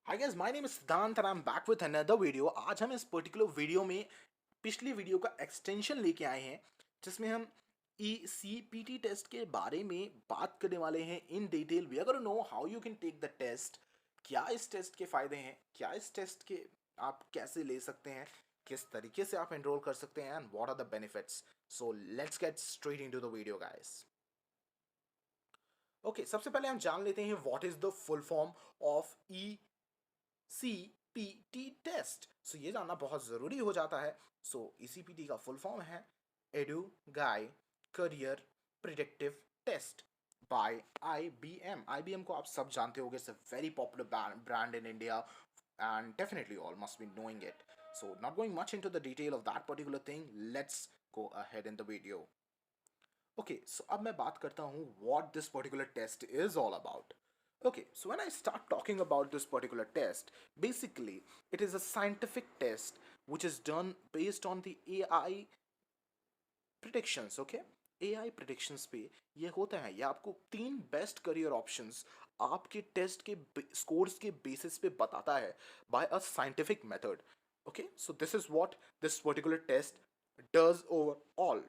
Hi guys, my name is Siddhant and I'm back with another video. आज हम इस particular video में पिछली वीडियो का एक्सटेंशन लेके आए हैं जिसमें हम ECPT टेस्ट के बारे में बात करने वाले हैं in detail. We are gonna know how you can take the test, क्या इस टेस्ट के फायदे हैं, क्या इस टेस्ट के आप कैसे ले सकते हैं, किस तरीके से आप एनरोल कर सकते हैं and what are the benefits. So let's get straight into the video guys. Okay, सबसे पहले हम जान लेते हैं what is the full form of CPT test. So ये जानना बहुत ज़रूरी हो जाता है। सो ECPT का फुल फॉर्म है edu guide career predictive test by IBM। IBM को आप सब जानते होंगे, it's a very popular brand in India and definitely all must be knowing it. So not going much into the detail of that particular thing, let's go ahead in the video. Okay, so अब मैं बात करता हूँ what this particular test is all about. Okay, so when I start talking about this particular test, basically it is a scientific test which is done based on the AI predictions. Okay, AI predictions पे ये होता है, ये आपको तीन best career options आपके test के scores के बेसिस पे बताता है by a scientific method. Okay, so this is what this particular test does overall.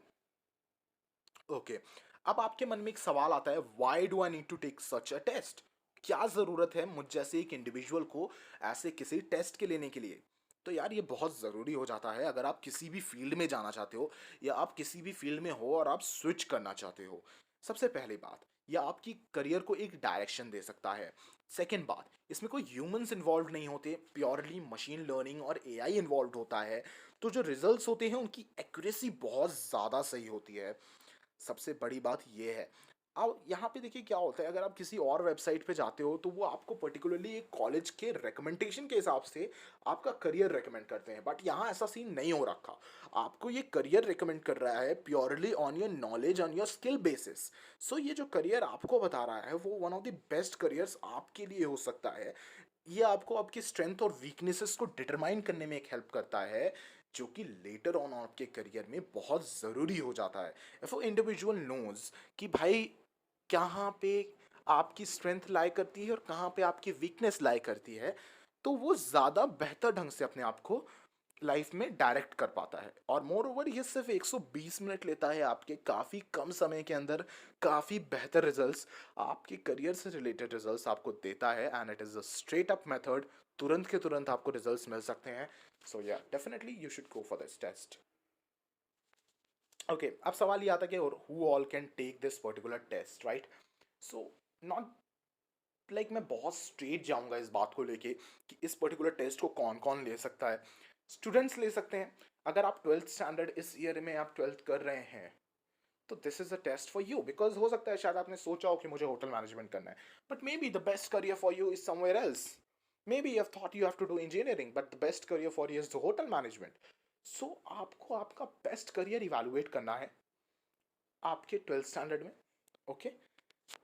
Okay, अब आपके मन में एक सवाल आता है, why do I need to take such a test? क्या ज़रूरत है मुझ जैसे एक इंडिविजुअल को ऐसे किसी टेस्ट के लेने के लिए? तो यार ये बहुत ज़रूरी हो जाता है अगर आप किसी भी फील्ड में जाना चाहते हो या आप किसी भी फील्ड में हो और आप स्विच करना चाहते हो। सबसे पहली बात, यह आपकी करियर को एक डायरेक्शन दे सकता है। सेकेंड बात, इसमें कोई ह्यूमंस इन्वॉल्व नहीं होते, प्योरली मशीन लर्निंग और AI इन्वॉल्व होता है, तो जो रिजल्ट्स होते हैं उनकी एक्यूरेसी बहुत ज़्यादा सही होती है। सबसे बड़ी बात ये है। अब यहाँ पे देखिए क्या होता है, अगर आप किसी और वेबसाइट पे जाते हो तो वो आपको पर्टिकुलरली एक कॉलेज के रिकमेंडेशन के हिसाब से आपका करियर रिकमेंड करते हैं, बट यहाँ ऐसा सीन नहीं हो रखा। आपको ये करियर रिकमेंड कर रहा है purely on your knowledge, on your skill basis. So ये जो करियर आपको बता रहा है वो one of the best careers आपके लिए हो सकता है। ये आपको आपकी स्ट्रेंथ और वीकनेसेस को डिटरमाइन करने में एक हेल्प करता है, जो कि लेटर ऑन आपके करियर में बहुत ज़रूरी हो जाता है। इफ इंडिविजुअल नोज कि भाई कहाँ पे आपकी स्ट्रेंथ लाई करती है और कहाँ पे आपकी वीकनेस लाई करती है, तो वो ज़्यादा बेहतर ढंग से अपने आप को लाइफ में डायरेक्ट कर पाता है। और मोर ओवर ये सिर्फ 120 मिनट लेता है आपके, काफ़ी कम समय के अंदर काफ़ी बेहतर रिजल्ट्स, आपके करियर से रिलेटेड रिजल्ट्स आपको देता है and it is a straight up method. तुरंत के तुरंत आपको रिजल्ट्स मिल सकते हैं। सो या definitely you should go for this test. Okay, अब सवाल ये आता है कि who all can take this particular test, right? So not like मैं बहुत स्ट्रेट जाऊंगा इस बात को लेके कि इस पर्टिकुलर टेस्ट को कौन कौन ले सकता है। स्टूडेंट्स ले सकते हैं, अगर आप 12th स्टैंडर्ड इस ईयर में आप 12th कर रहे हैं तो this is a test for you, because हो सकता है शायद आपने सोचा हो कि मुझे होटल मैनेजमेंट करना है, but may be the best career for you is somewhere else. Maybe you have thought you have to do engineering, but the best career for you is the hotel management. So आपको आपका best career evaluate करना है आपके 12th standard में। Okay,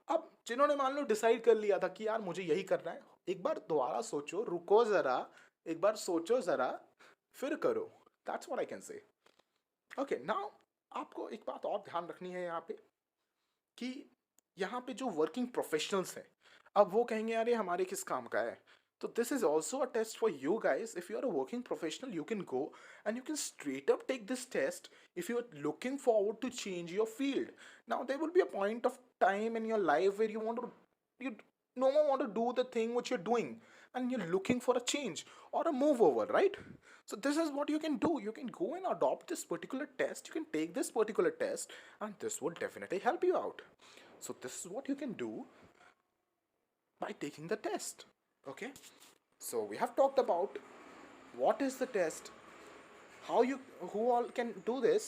अब जिन्होंने मान लो decide कर लिया था कि यार मुझे यही करना है, एक बार दोबारा सोचो, रुको ज़रा, एक बार सोचो ज़रा, फिर करो। That's what I can say. Okay, now आपको एक बात और ध्यान रखनी है यहाँ पे कि यहाँ पे जो वर्किंग प्रोफेशनल्स हैं, अब वो कहेंगे अरे हमारे किस काम का है। तो this is also a test for you guys. If you are a working professional you can go and you can straight up take this test if you are looking forward to change your field. Now there will be a point of time in your life where you no more want to do the thing which you're doing and you're looking for a change or a move over, right? So this is what you can do. You can go and adopt this particular test, you can take this particular test, and this would definitely help you out. So this is what you can do by taking the test. Okay, so we have talked about what is the test, how you who all can do this,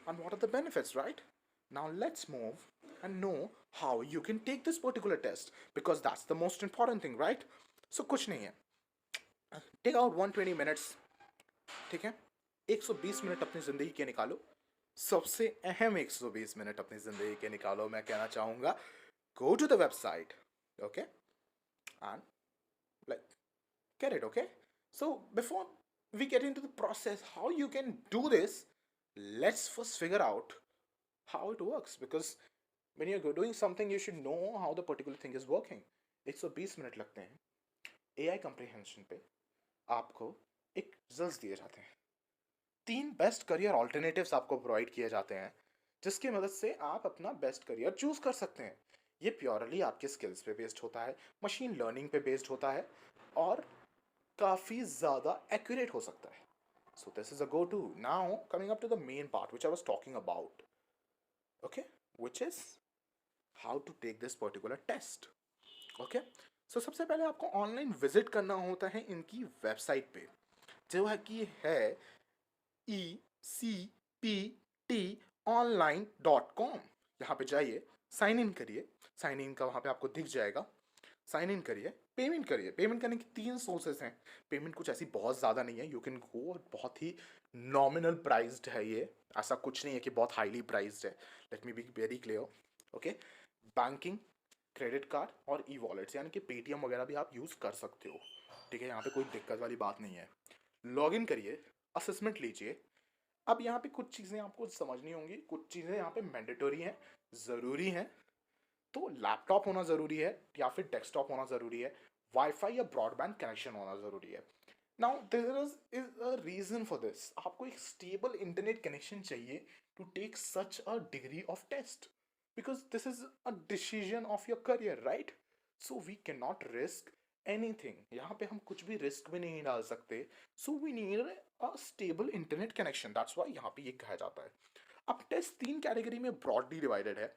and what are the benefits, right? Now let's move and know how you can take this particular test, because that's the most important thing, right? So कुछ नहीं है, take out 120 minutes, ठीक है? 120 minute अपनी ज़िंदगी के निकालो, सबसे अहम 120 मिनट अपनी ज़िंदगी के निकालो। मैं कहना चाहूँगा, go to the website, okay, and like get it, okay? So before we get into the process how you can do this, let's first figure out how it works, because when you're doing something you should know how the particular thing is working. 120 minute लगते हैं, AI comprehension पे आपको एक results दिए जाते हैं। 3 best career alternatives आपको provide किए जाते हैं, जिसकी मदद से आप अपना बेस्ट करियर चूज़ कर सकते हैं। ये प्योरली आपके स्किल्स पे बेस्ड होता है, मशीन लर्निंग पे बेस्ड होता है और काफ़ी ज़्यादा एक्यूरेट हो सकता है। So this is a go to. Now coming up to the main part which I was talking about, okay, which is how to take this particular test. Okay, so सबसे पहले आपको ऑनलाइन विजिट करना होता है इनकी website पे, जो है कि है ecpt.online.com। यहाँ पे जाइए, साइन इन करिए, साइन इन का वहाँ पे आपको दिख जाएगा, साइन इन करिए, पेमेंट करिए। पेमेंट करने की 3 सोर्सेस हैं। पेमेंट कुछ ऐसी बहुत ज़्यादा नहीं है, यू कैन गो, बहुत ही नॉमिनल प्राइस्ड है ये, ऐसा कुछ नहीं है कि बहुत हाईली प्राइस्ड है। Let me be very clear, okay. Banking, credit card और ई वॉलेट्स यानी कि पेटीएम वगैरह भी आप यूज़ कर सकते हो, ठीक है, यहाँ पे कोई दिक्कत वाली बात नहीं है। लॉग इन करिए, असेसमेंट लीजिए। अब यहाँ पे कुछ चीज़ें आपको समझनी होंगी, कुछ चीज़ें यहाँ पे मैंडेटरी हैं, ज़रूरी हैं। तो लैपटॉप होना ज़रूरी है या फिर डेस्कटॉप होना ज़रूरी है, वाईफाई या ब्रॉडबैंड कनेक्शन होना ज़रूरी है। Now there is a reason for this, आपको एक स्टेबल इंटरनेट कनेक्शन चाहिए to take such a degree of test, because this is a decision of your career, right. So we can not risk anything, यहाँ पे हम कुछ भी risk में नहीं डाल सकते। So we need a stable internet connection, that's why यहाँ पे ये कहा जाता है। अब टेस्ट 3 कैटेगरी में ब्रॉडली डिवाइडेड है,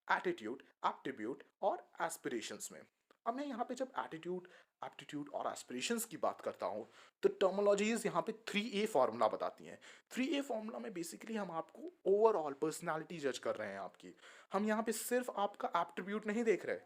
एटीट्यूड, एप्टीट्यूड और एस्पिरेशंस में। अब मैं यहाँ पे जब एटीट्यूड, एप्टीट्यूड और एस्पिरेशंस की बात करता हूँ, तो टर्मोलॉजीज यहाँ पे 3A फार्मूला बताती हैं। 3A फार्मूला में बेसिकली हम आपको ओवरऑल पर्सनालिटी जज कर रहे हैं आपकी। हम यहाँ पे सिर्फ आपका एप्टीट्यूड नहीं देख रहे,